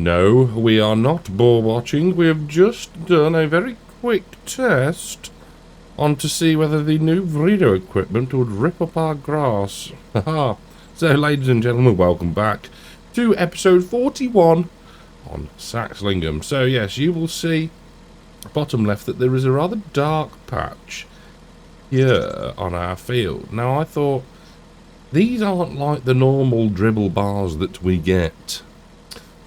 No, we are not bore watching. We have just done a very quick test on to see whether the new breeder equipment would rip up our grass. Haha. So, ladies and gentlemen, welcome back to episode 41 on Saxlingham. So, yes, you will see bottom left that there is a rather dark patch here on our field. Now, I thought these aren't like the normal dribble bars that we get.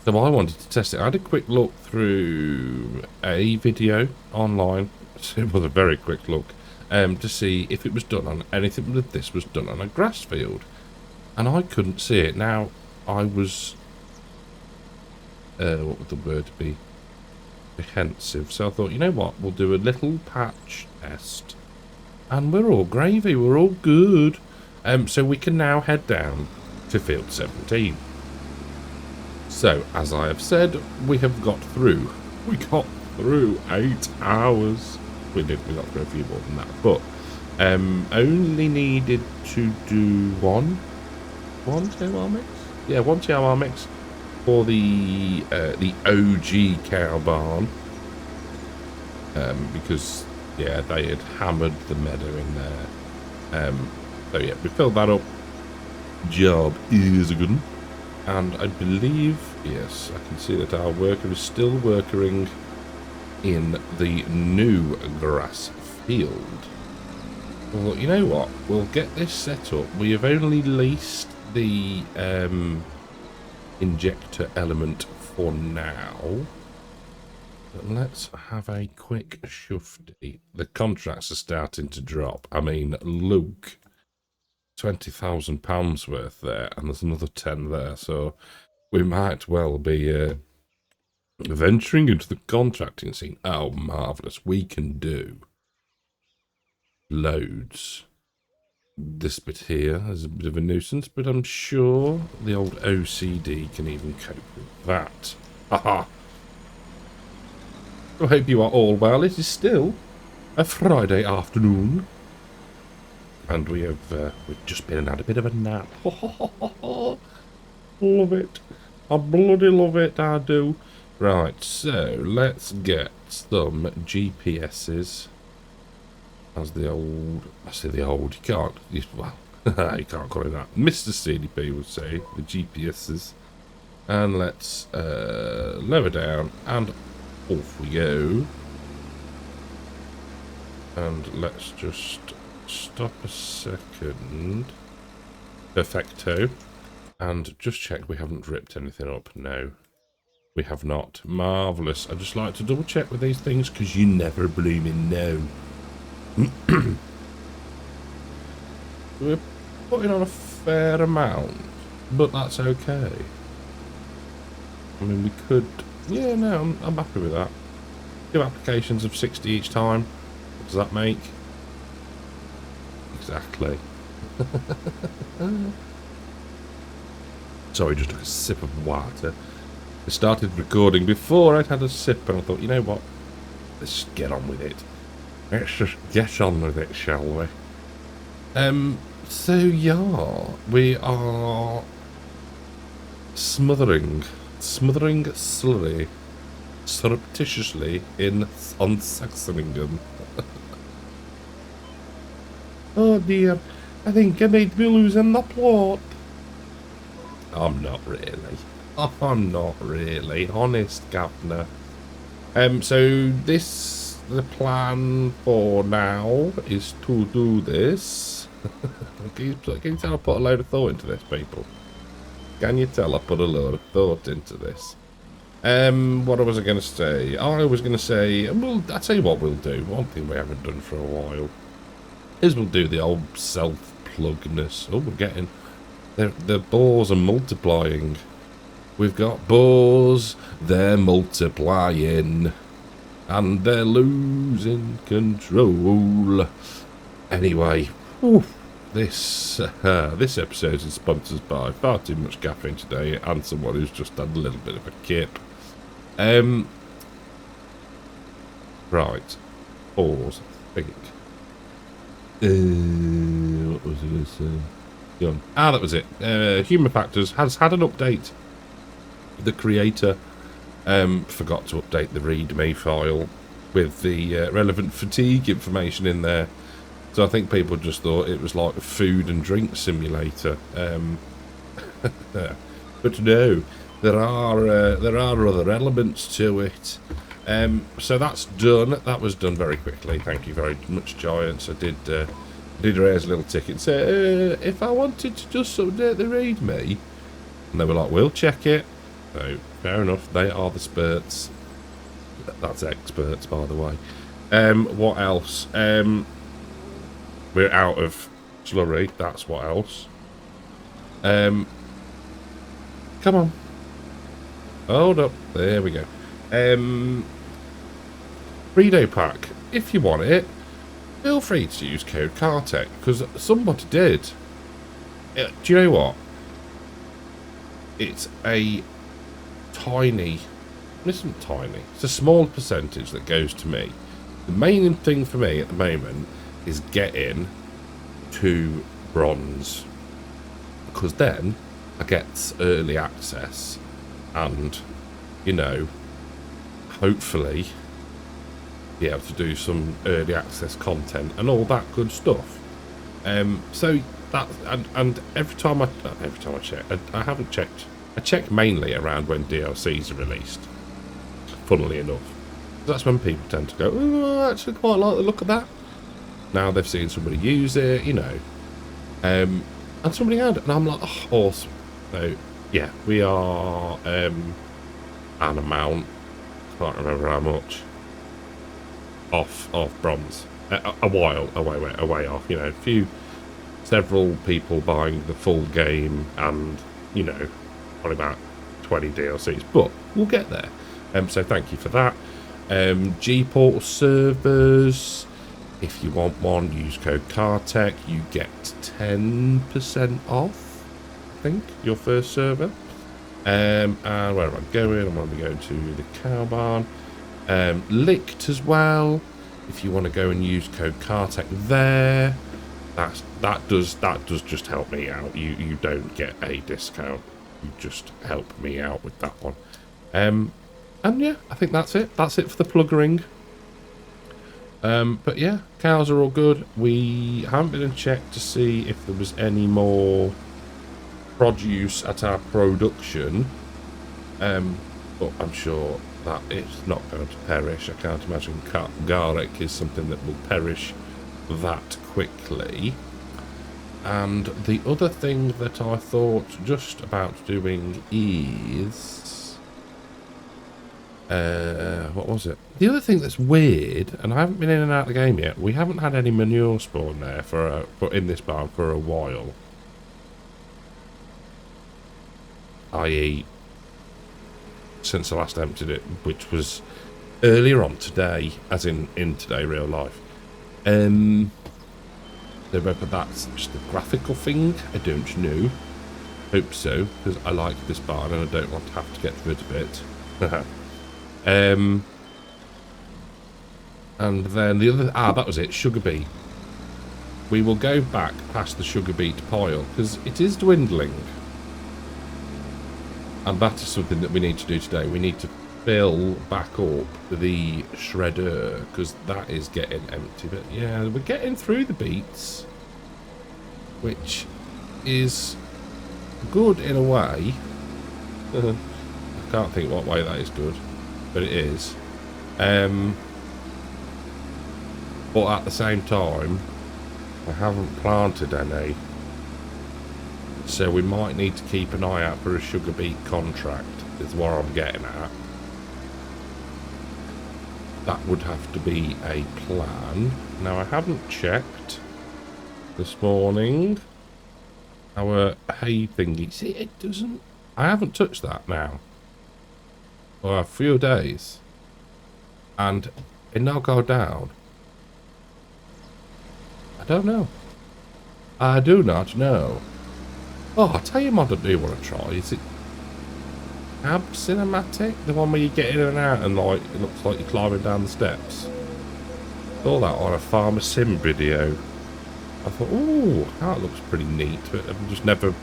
So I wanted to test it. I had a quick look through a video online. It was a very quick look to see if it was done on anything that this was done on a grass field. And I couldn't see it. Now, I was, what would the word be? Apprehensive. So I thought, you know what? We'll do a little patch test. And we're all gravy. We're all good. So we can now head down to field 17. So, as I have said, we have got through. We got through 8 hours. We got through a few more than that, but only needed to do one TOR mix? Yeah, one TOR mix for the OG cow barn. Because, yeah, they had hammered the meadow in there. So, yeah, we filled that up. Job is a good one. And I believe, yes, I can see that our worker is still working in the new grass field. Well, you know what? We'll get this set up. We have only leased the injector element for now. But let's have a quick shufty. The contracts are starting to drop. I mean, look. £20,000 worth there, and there's another 10 there, so we might well be venturing into the contracting scene. Oh, marvellous. We can do loads. This bit here is a bit of a nuisance, but I'm sure the old OCD can even cope with that. Haha. I hope you are all well. It is still a Friday afternoon. And we have we've just been and had a bit of a nap. Love it. I bloody love it, I do. Right, so let's get some GPSs. As the old, I say the old, you can't, well, you can't call it that. Mr. CDP would say, the GPSs. And let's lower down, and off we go. And let's just stop a second. Perfecto. And just check we haven't ripped anything up. No, we have not. Marvellous. I just like to double check with these things because you never blooming know. We're putting on a fair amount, but that's okay. I mean, we could... Yeah, no, I'm happy with that. 2 applications of 60 each time. What does that make? Exactly. Sorry, just took a sip of water. I started recording before I'd had a sip, and I thought, you know what? Let's just get on with it. Let's just get on with it, shall we? So yeah, we are smothering Slurry surreptitiously on Saxlingham. Oh dear, I think I might be losing the plot. I'm not really. I'm not really. Honest, Governor. So the plan for now is to do this. Can you tell I put a load of thought into this, people? Can you tell I put a load of thought into this? What was I going to say? I was going to say, well, I'll tell you what we'll do. One thing we haven't done for a while is we'll do the old self-plugness. Oh, we're getting... The boars are multiplying. We've got boars, they're multiplying. And they're losing control. Anyway, this episode is sponsored by far too much caffeine today and someone who's just had a little bit of a kip. Right. Pause. Think. What was I going to say? That was it. Human Factors has had an update. The creator Forgot to update the README file with the relevant fatigue information in there. So I think people just thought it was like a food and drink simulator. But no, there are other elements to it. So that's done. That was done very quickly. Thank you very much, Giants. I did raise a little ticket and say, if I wanted to just update the README, and they were like, we'll check it. So fair enough. They are the spurts. That's experts, by the way. What else? We're out of Slurry. That's what else. Come on. Hold up. There we go. Redo pack. If you want it, feel free to use code CARTECH, because somebody did. Do you know what? It's a tiny... It isn't tiny. It's a small percentage that goes to me. The main thing for me at the moment is getting to bronze, because then I get early access and, you know, hopefully be able to do some early access content and all that good stuff. So that, and every time I check, I haven't checked. I check mainly around when DLCs are released, funnily enough. That's when people tend to go, oh, I actually quite like the look of that. Now they've seen somebody use it, you know. And somebody had it, and I'm like, oh, awesome. So, yeah, we are an amount, can't remember how much, off bronze. A while away off, you know, several people buying the full game and, you know, probably about 20 DLCs, but we'll get there. So thank you for that. G-Portal servers, if you want one, use code CARTECH, you get 10% off, I think, your first server. And where am I going? I'm going to be going to the cow barn. Licked as well, if you want to go and use code CARTECH there, that does just help me out. You don't get a discount, you just help me out with that one. And yeah, I think that's it for the pluggering. But yeah, cows are all good. We haven't been and checked to see if there was any more produce at our production, but I'm sure that it's not going to perish. I can't imagine garlic is something that will perish that quickly. And the other thing that I thought just about doing is... what was it? The other thing that's weird, and I haven't been in and out of the game yet, we haven't had any manure spawn there in this barn for a while. I.e. since I last emptied it, which was earlier on today, as in today real life. So whether that's just a graphical thing, I don't know. Hope so, because I like this barn and I don't want to have to get rid of it. And then the other... that was it, sugar beet. We will go back past the sugar beet pile, because it is dwindling. And that is something that we need to do today. We need to fill back up the shredder, because that is getting empty. But yeah, we're getting through the beets, which is good in a way. I can't think what way that is good, but it is. But at the same time, I haven't planted any. So we might need to keep an eye out for a sugar beet contract, is what I'm getting at. That would have to be a plan. Now, I haven't checked this morning our hay thingy. See, it doesn't... I haven't touched that now for a few days. And it now go down. I don't know. I do not know. Oh, I'll tell you what I do want to try. Is it Cab Cinematic? The one where you get in and out and like it looks like you're climbing down the steps. Saw that on a Farmer Sim video. I thought, oh, that looks pretty neat. But I've just never...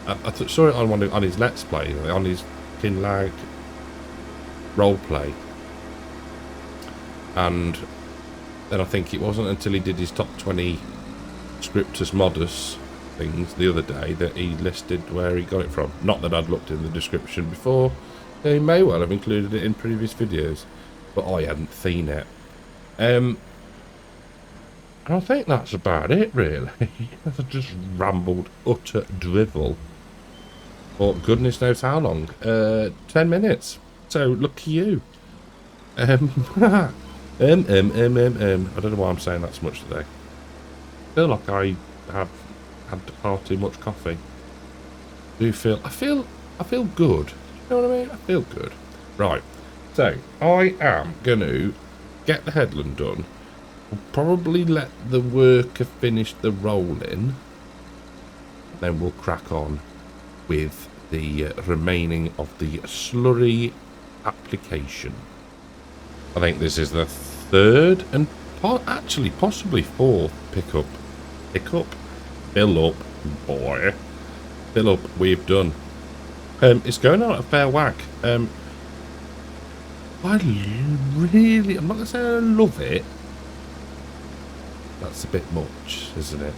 I saw it on his Let's Play, on his Kinlag role play. And then I think it wasn't until he did his top 20 scriptus modus things the other day that he listed where he got it from. Not that I'd looked in the description before. He may well have included it in previous videos, but I hadn't seen it. And I think that's about it, really. I've just rambled utter drivel for goodness knows how long. 10 minutes. So lucky you. I don't know why I'm saying that so much today. I feel like I have had far too much coffee. I feel good. You know what I mean? I feel good. Right. So I am gonna get the headland done. We'll probably let the worker finish the rolling. Then we'll crack on with the remaining of the slurry application. I think this is the third and actually possibly fourth pickup. Fill up, boy. Fill up we've done. It's going on at a fair whack. I'm not going to say I love it. That's a bit much, isn't it?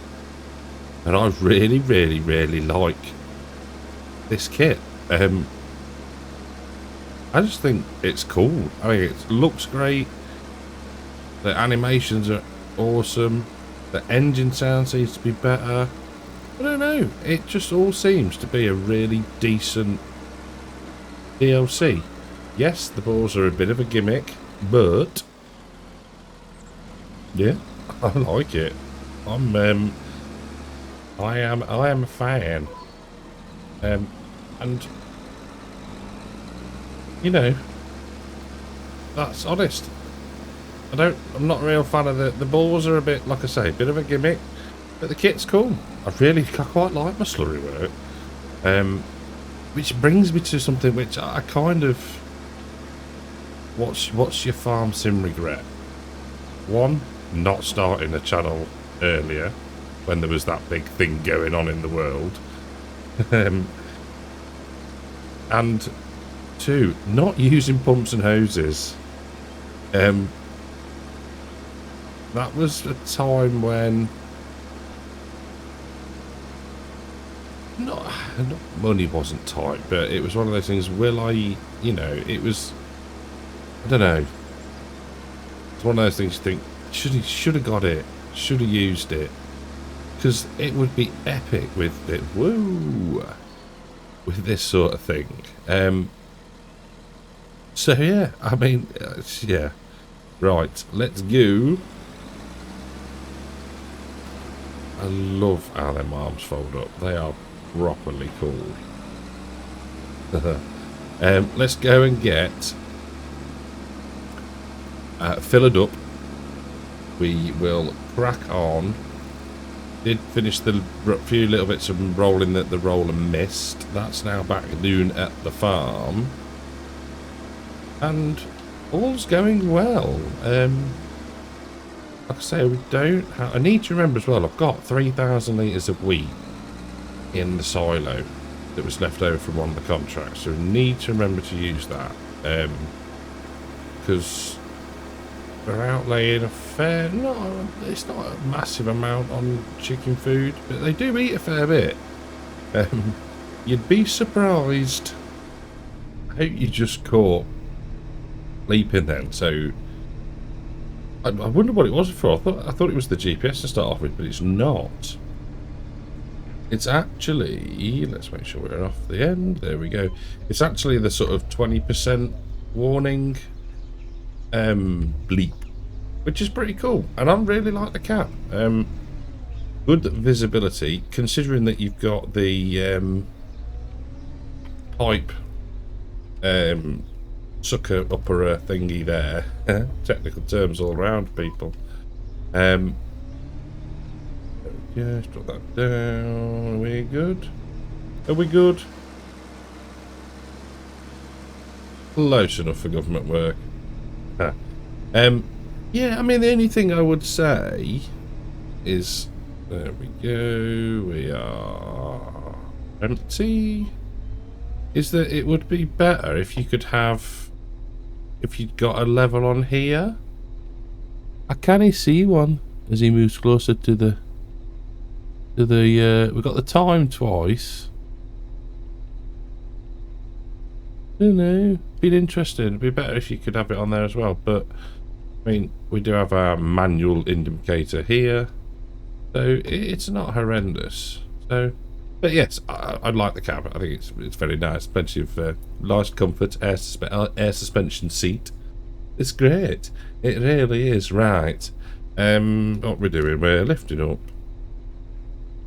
And I really, really, really like this kit. I just think it's cool. I mean, it looks great. The animations are awesome. The engine sound seems to be better. I don't know. It just all seems to be a really decent DLC. Yes, the balls are a bit of a gimmick, but yeah, I like it. I am a fan. And you know, that's honest. I'm not a real fan of the balls are a bit, like I say, a bit of a gimmick, but the kit's cool. I quite like my slurry work. Which brings me to something which I kind of, what's your farm sim regret? One, not starting the channel earlier when there was that big thing going on in the world. And two, not using pumps and hoses. That was a time when not money wasn't tight, but it was one of those things. It was, I don't know. It's one of those things you think should have got it, should have used it, because it would be epic with it. Woo, with this sort of thing. So yeah, I mean, yeah. Right, let's go. I love how them arms fold up. They are properly cool. Let's go and get filled up. We will crack on. Did finish the few little bits of rolling that the roller missed. That's now back doing at the farm. And all's going well. Like I say, we don't have... I need to remember as well, I've got 3,000 litres of wheat in the silo that was left over from one of the contracts. So we need to remember to use that. Because we're outlaying a fair... it's not a massive amount on chicken food, but they do eat a fair bit. You'd be surprised. I hope you just caught leaping then. So... I wonder what it was for. I thought it was the GPS to start off with, but it's not. It's actually, let's make sure we're off the end. There we go. It's actually the sort of 20% warning bleep, which is pretty cool. And I really like the cap. Good visibility, considering that you've got the pipe sucker upper thingy there. Technical terms all around, people. Yeah, drop that down. Are we good? Are we good? Close enough for government work. Yeah, I mean, the only thing I would say is, there we go, we are empty, is that it would be better if you could have if you've got a level on here. I can't see one as he moves closer to the we've got the time twice. Don't know. Been interesting. It'd be better if you could have it on there as well. But I mean, we do have our manual indicator here, so it's not horrendous. So, but yes, I like the cab. I think it's very nice. Plenty of nice comfort, air suspension seat. It's great. It really is. Right. What we're doing? We're lifting up.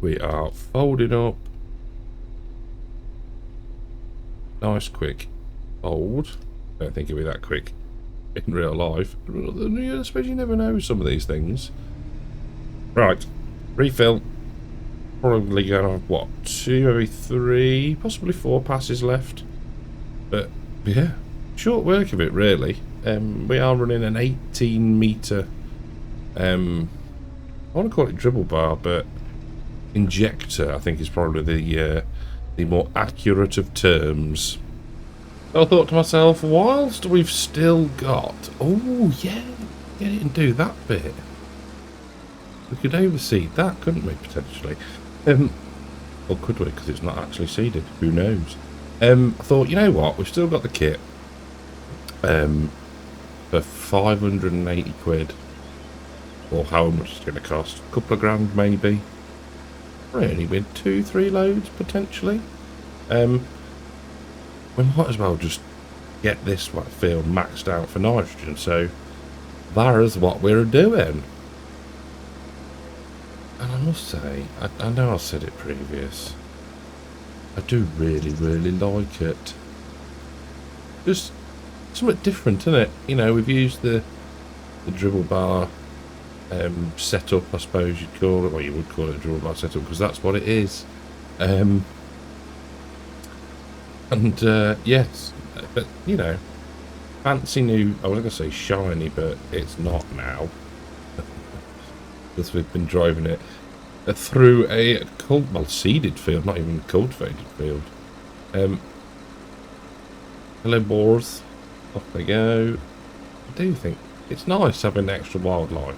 We are folding up. Nice quick fold. Don't think it'll be that quick in real life. I suppose you never know some of these things. Right. Refill. Probably gonna have what, 2, maybe 3, possibly 4 passes left. But yeah, short work of it really. We are running an 18 metre I want to call it dribble bar, but injector I think is probably the more accurate of terms. So I thought to myself, whilst we've still got, oh yeah, get it and do that bit. We could overseed that, couldn't we, potentially? Or could we, because it's not actually seeded, who knows. I thought, you know what, we've still got the kit for 580 quid, or how much it's going to cost, a couple of grand maybe, really, with 2-3 loads potentially. We might as well just get this field maxed out for nitrogen, so that is what we're doing. And I must say, I know I said it previous, I do really, really like it. Just something different, isn't it? You know, we've used the dribble bar setup, I suppose you'd call it. Well, you would call it a dribble bar setup, because that's what it is. Yes, but, you know, fancy new, I was going to say shiny, but it's not now. Because we've been driving it through a seeded field, not even cultivated field. Hello, boars. Off they go. I do think it's nice having extra wildlife.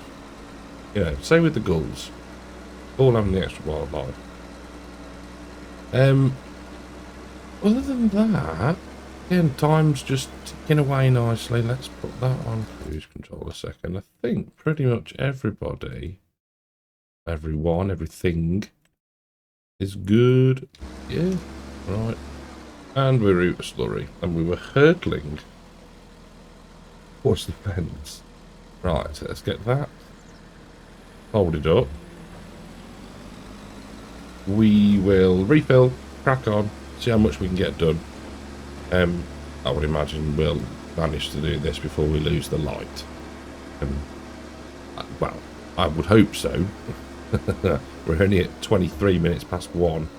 You know, same with the gulls. All having the extra wildlife. Other than that, again, time's just ticking away nicely. Let's put that on cruise control a second. I think pretty much everything is good. Yeah, right. And we're out of Slurry, and we were hurtling towards the fence. Right, so let's get that. Hold it up. We will refill, crack on, see how much we can get done. I would imagine we'll manage to do this before we lose the light. Well, I would hope so. We're only at 23 minutes past 1,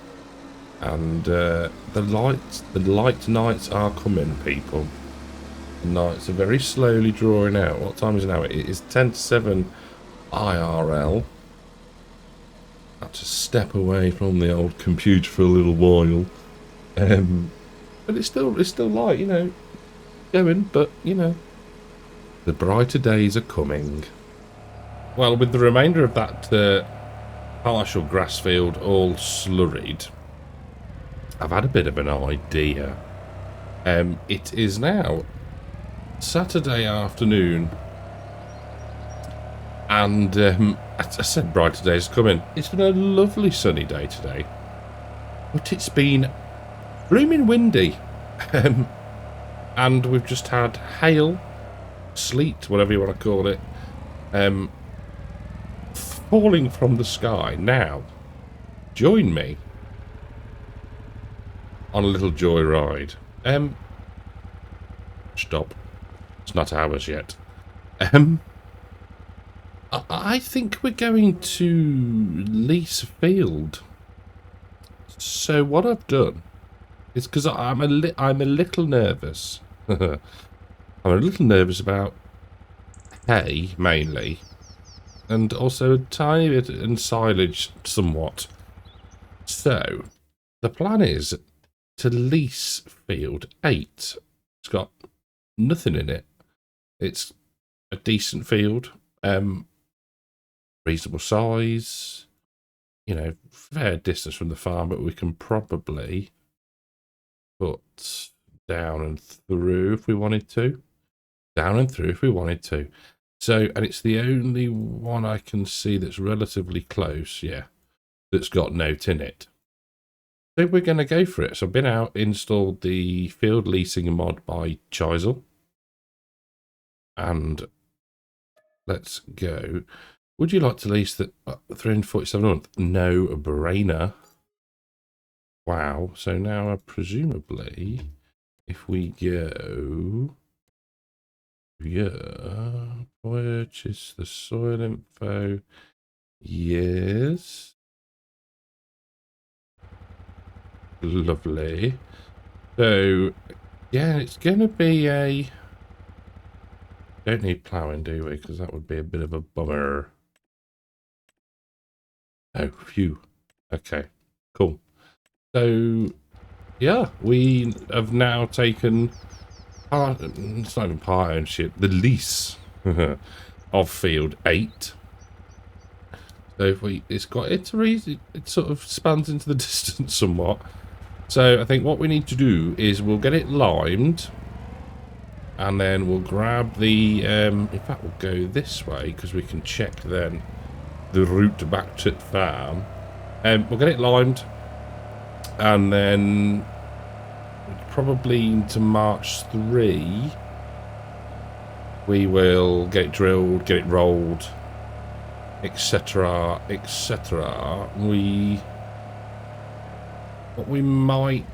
and the light nights are coming, people. The nights are very slowly drawing out. What time is it now? It is 10 to 7 IRL. I had to step away from the old computer for a little while, but it's still light, you know, going. But you know, the brighter days are coming. Well, with the remainder of that partial grass field all slurried, I've had a bit of an idea. It is now Saturday afternoon, and as I said, brighter days are coming. It's been a lovely sunny day today, but it's been blooming windy, and we've just had hail, sleet, whatever you want to call it, falling from the sky. Now, join me on a little joyride. Stop. It's not ours yet. I think we're going to lease a field. So what I've done is, because I'm a little nervous. I'm a little nervous about hay mainly, and also a tiny bit in silage somewhat. So the plan is to lease field 8. It's got nothing in it. It's a decent field, reasonable size, you know, fair distance from the farm, but we can probably put down and through if we wanted to. Down and through if we wanted to. So, and it's the only one I can see that's relatively close, yeah, that's got note in it. So we're going to go for it. So I've been out, installed the field leasing mod by Chisel. And let's go. Would you like to lease the 347 a month? No brainer. Wow. So now presumably, if we go, yeah, purchase the soil info. Yes. Lovely. So, yeah, it's going to be a... Don't need ploughing, do we? Because that would be a bit of a bummer. Oh, phew. Okay, cool. So, yeah, we have now taken part, it's not even part ownership, the lease of field 8. So if it sort of spans into the distance somewhat. So I think what we need to do is we'll get it limed, and then we'll grab the, in fact we'll go this way because we can check then the route back to the farm. We'll get it limed, and then probably into March 3 we will get it drilled, get it rolled, etc, etc. What we might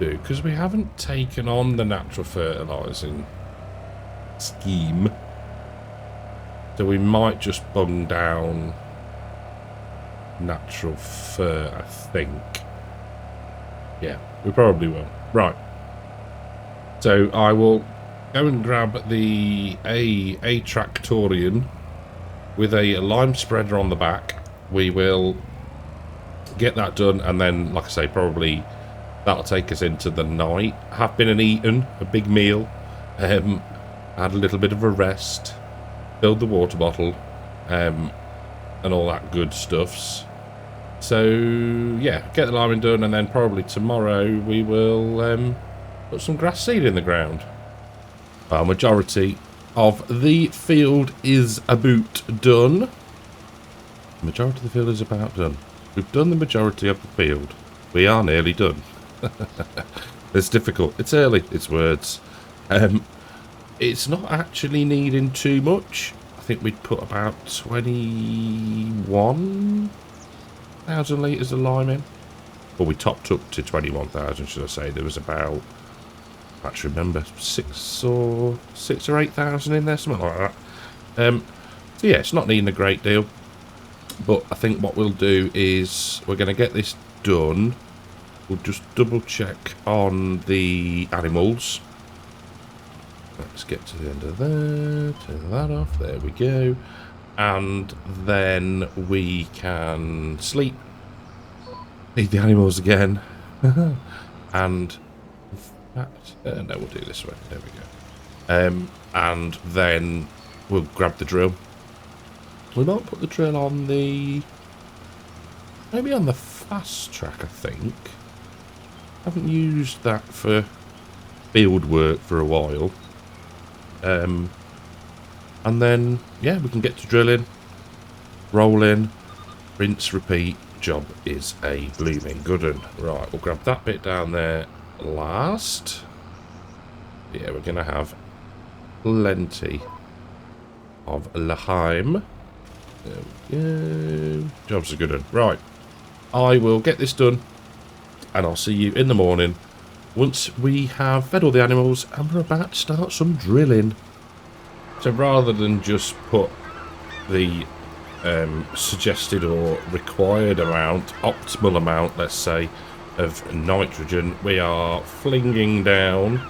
do, because we haven't taken on the natural fertilising scheme, so we might just bung down natural fur, I think. Yeah, we probably will. Right. So I will go and grab the a Tractorian with a lime spreader on the back. We will get that done, and then, like I say, probably that'll take us into the night. Have been and eaten a big meal, had a little bit of a rest, filled the water bottle, and all that good stuffs. So yeah, get the liming done, and then probably tomorrow we will put some grass seed in the ground. Our majority of the field is about done. The majority of the field is about done. We've done the majority of the field. We are nearly done. It's difficult. It's early. It's words. It's not actually needing too much. I think we'd put about 21,000 litres of lime in. Well, we topped up to 21,000, should I say. There was about, I can't remember, 6 or 8,000 in there, something like that. So yeah, it's not needing a great deal. But I think what we'll do is we're going to get this done. We'll just double check on the animals. Let's get to the end of there. Turn that off. There we go. And then we can sleep. Feed the animals again. And in fact, no, we'll do this way. There we go. And then we'll grab the drill. We might put the drill on the... maybe on the fast track, I think. Haven't used that for field work for a while. And then, yeah, we can get to drilling, roll in, rinse, repeat. Job is a blooming good one. Right, we'll grab that bit down there last. Yeah, we're going to have plenty of Laheim. There we go. Job's a good one. Right, I will get this done, and I'll see you in the morning once we have fed all the animals and we're about to start some drilling. So rather than just put the suggested or required amount, optimal amount, let's say, of nitrogen, we are flinging down.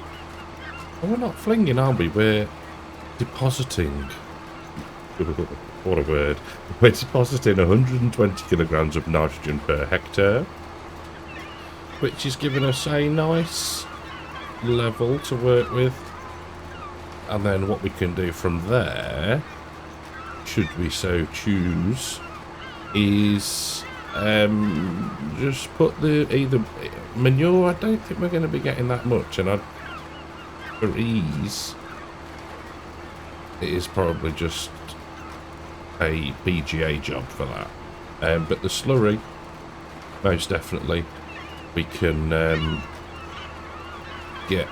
Well, we're not flinging, are we? We're depositing. What a word. We're depositing 120 kilograms of nitrogen per hectare, which is giving us a nice level to work with. And then what we can do from there, should we so choose, is just put the either manure. I don't think we're going to be getting that much, and for ease, it is probably just a BGA job for that. But the slurry, most definitely, we can get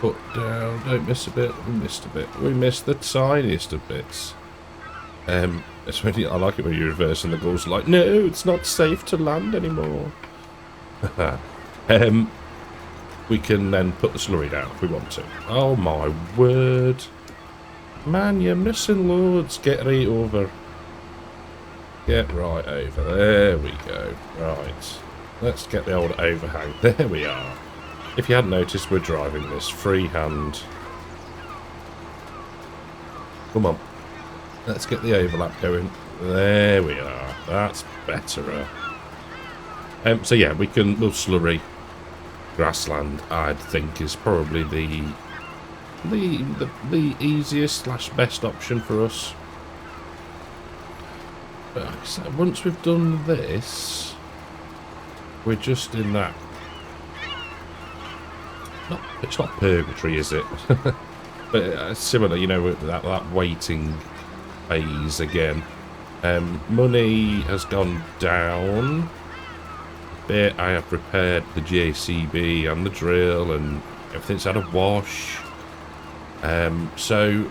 put down. Don't miss a bit. We missed a bit. We missed the tiniest of bits. It's really, I like it when you reverse and the goal's like, no, it's not safe to land anymore. We can then put the slurry down if we want to. Oh my word. Man, you're missing loads. Get right over. Get right over. There we go. Right. Let's get the old overhang. There we are. If you hadn't noticed, we're driving this freehand. Come on. Let's get the overlap going. There we are. That's better. So yeah, we'll slurry. Grassland, I'd think, is probably the easiest / best option for us. But once we've done this, we're just in that. It's not purgatory, is it? But similar, you know, with that waiting phase again. Money has gone down a bit. I have prepared the JCB and the drill, and everything's had a wash. So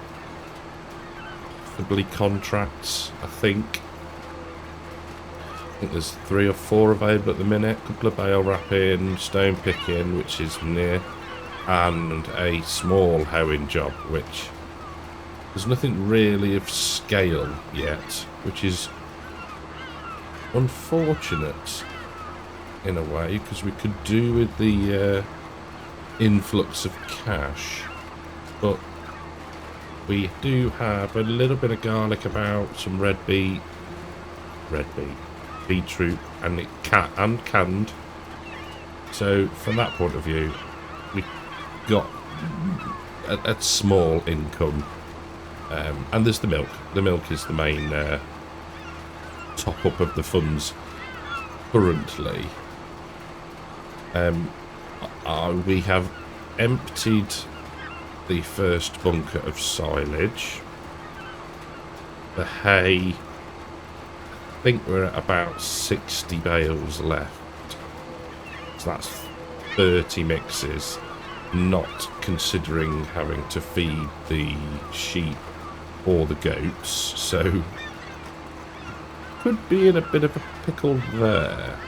probably contracts, I think there's 3 or 4 available at the minute. A couple of bale wrapping, stone picking, which is near, and a small hoeing job, which there's nothing really of scale yet, which is unfortunate in a way, because we could do with the influx of cash, but we do have a little bit of garlic about, some red beet, beetroot, and canned. So from that point of view, we got a small income. And there's the milk. The milk is the main top-up of the funds currently. We have emptied the first bunker of silage. The hay, I think we're at about 60 bales left. So that's 30 mixes, not considering having to feed the sheep or the goats, so could be in a bit of a pickle there.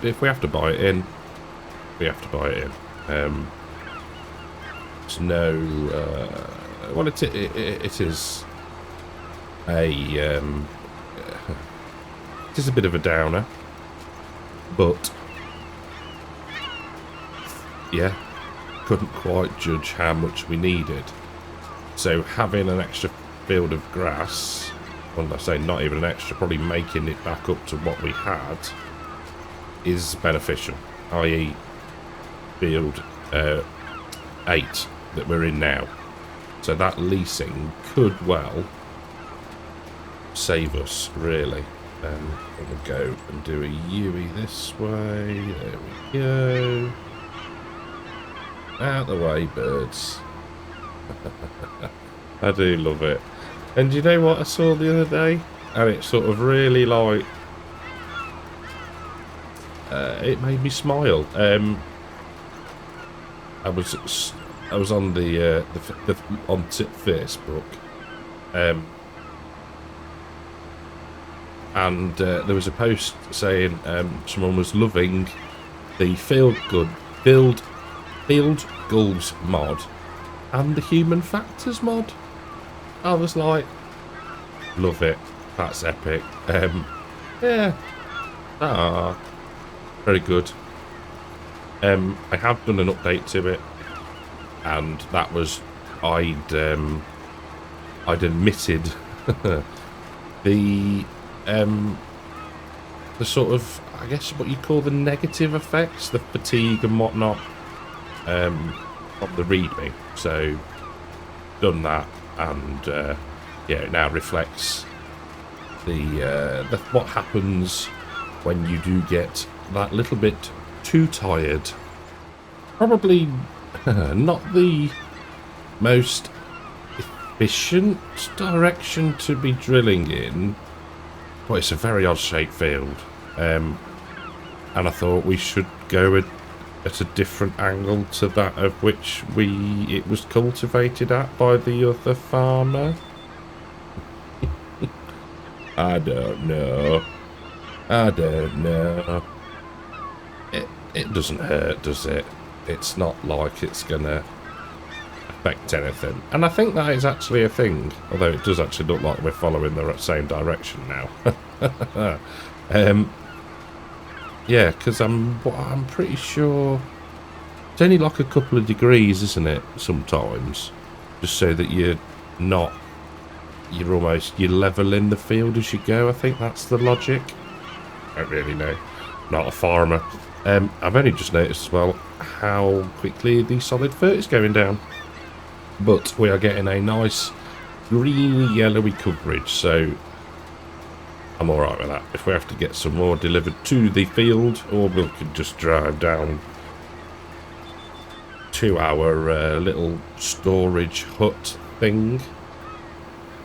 If we have to buy it in, we have to buy it in. It's no, well, it is a it is a bit of a downer, but yeah, couldn't quite judge how much we needed. So having an extra field of grass, well, I say not even an extra, probably making it back up to what we had, is beneficial. I.e. field 8 that we're in now. So that leasing could well save us, really. We'll go and do a Yui this way. There we go. Out the way, birds. I do love it. And you know what I saw the other day? And it sort of really, like, it made me smile. I was on the on Facebook, and there was a post saying someone was loving the Field Gulls mod and the Human Factors mod. I was like, love it. That's epic. Yeah. Very good. I have done an update to it, and that was I'd omitted the sort of, I guess what you'd call the negative effects, the fatigue and whatnot, of the readme. So done that, and yeah, it now reflects the what happens when you do get that little bit too tired. Probably not the most efficient direction to be drilling in, but it's a very odd shaped field, and I thought we should go at a different angle to that of which it was cultivated at by the other farmer. I don't know. It doesn't hurt, does it? It's not like it's gonna affect anything, and I think that is actually a thing, although it does actually look like we're following the same direction now. Yeah, because I'm pretty sure it's only like a couple of degrees, isn't it, sometimes, just so that you're leveling the field as you go. I think that's the logic. I don't really know, not a farmer. I've only just noticed as well how quickly the solid fert is going down, but we are getting a nice greeny yellowy coverage, so I'm alright with that. If we have to get some more delivered to the field, or we could just drive down to our little storage hut thing.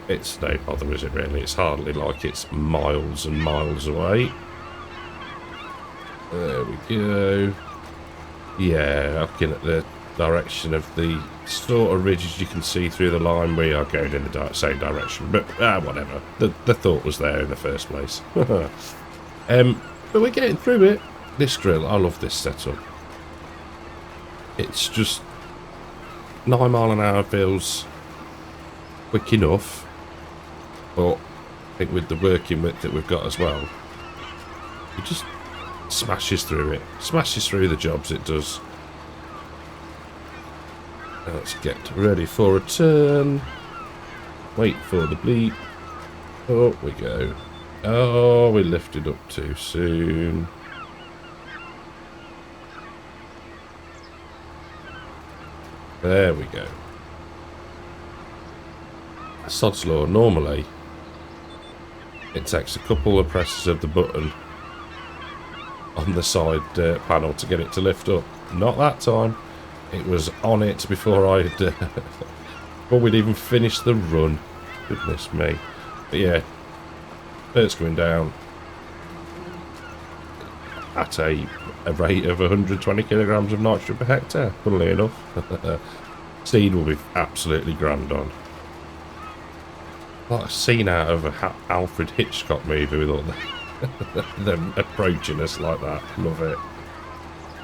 It's no bother, is it really? It's hardly like it's miles and miles away. There we go. Yeah, looking at the direction of the sort of ridges you can see through the line, we are going in the same direction, but whatever. The thought was there in the first place. But we're getting through it. This drill, I love this setup. It's just 9 mile an hour feels quick enough, but I think with the working width that we've got as well, it just smashes through it. Smashes through the jobs, it does. Let's get ready for a turn. Wait for the bleep. Up we go. Oh, we lifted up too soon. There we go. Sod's law, normally it takes a couple of presses of the button on the side panel to get it to lift up. Not that time. It was on it before before we'd even finished the run. Goodness me. But yeah, first going down at a rate of 120 kilograms of nitrogen per hectare, funnily enough. Seed will be absolutely grand on. Like a scene out of an Alfred Hitchcock movie with all them approaching us like that. Love it.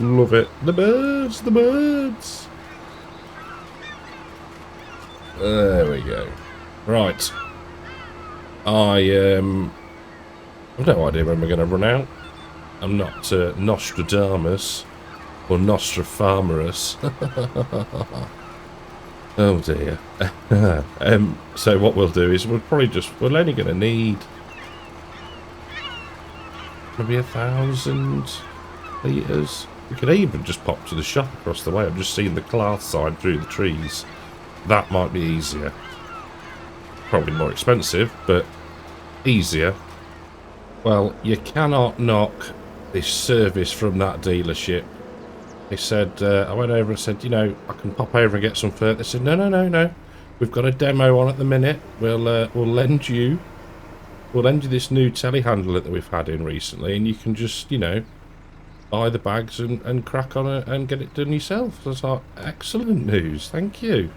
Love it. The birds, the birds. There we go. Right. I've no idea when we're going to run out. I'm not Nostradamus or Nostrafarmerus. Oh dear. So what we'll do is we're only going to need maybe 1,000 litres. We could even just pop to the shop across the way. I'm just seeing the Clarth sign through the trees. That might be easier. Probably more expensive, but easier. Well, you cannot knock this service from that dealership. They said, I went over and said, you know, I can pop over and get some fur. They said, no. We've got a demo on at the minute. We'll lend you this new telehandler that we've had in recently, and you can just, you know, buy the bags and crack on it and get it done yourself. So I was like, excellent news, thank you.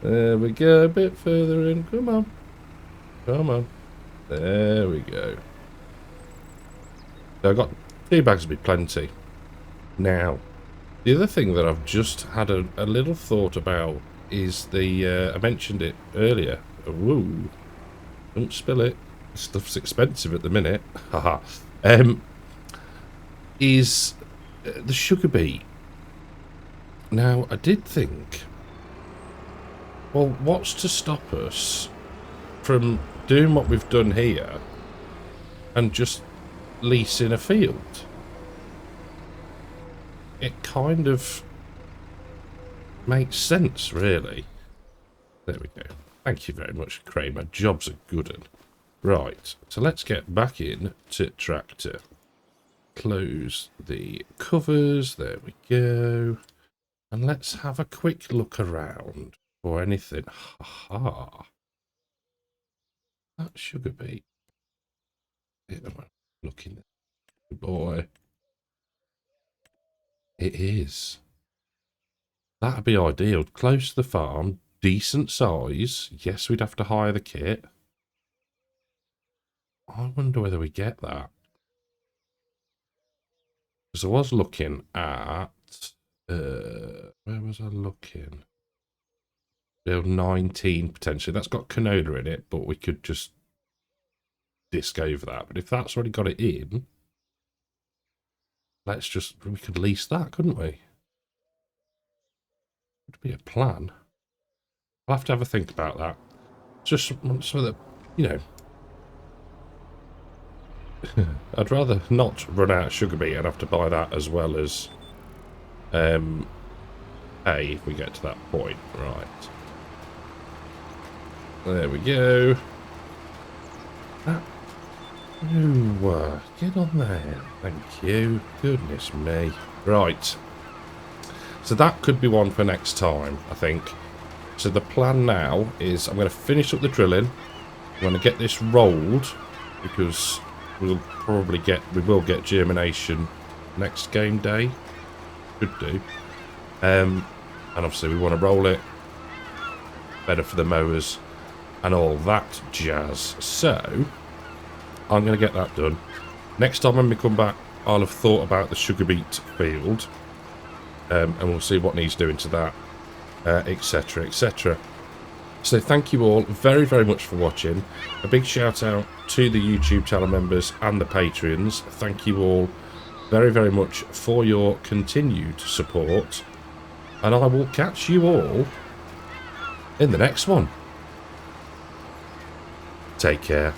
There we go, a bit further in. Come on. There we go. So I got 2 bags would be plenty. Now, the other thing that I've just had a little thought about is I mentioned it earlier. Woo! Don't spill it. Stuff's expensive at the minute. Haha. Is the sugar beet. Now, I did think, well, what's to stop us from doing what we've done here and just leasing a field? It kind of makes sense, really. There we go. Thank you very much, Kramer. Job's a good one. Right, so let's get back in to tractor. Close the covers. There we go. And let's have a quick look around for anything. Ha ha. That sugar beet. Looking, boy. It is. That'd be ideal. Close to the farm, decent size. Yes, we'd have to hire the kit. I wonder whether we get that. Because I was looking at... where was I looking? Build 19 potentially. That's got canola in it, but we could just disc over that. But if that's already got it in, we could lease that, couldn't we? Would be a plan. I'll have to have a think about that. Just so that, you know, I'd rather not run out of sugar beet and have to buy that as well as hay if we get to that point. Right. There we go. Ooh, get on there. Thank you. Goodness me. Right. So that could be one for next time, I think. So the plan now is I'm going to finish up the drilling. I'm going to get this rolled because we will get germination next game day. Could do. And obviously we want to roll it. Better for the mowers and all that jazz. So I'm going to get that done. Next time when we come back, I'll have thought about the sugar beet field. And we'll see what needs doing to that, etc, etc. So thank you all very, very much for watching. A big shout out to the YouTube channel members and the Patreons. Thank you all very, very much for your continued support. And I will catch you all in the next one. Take care.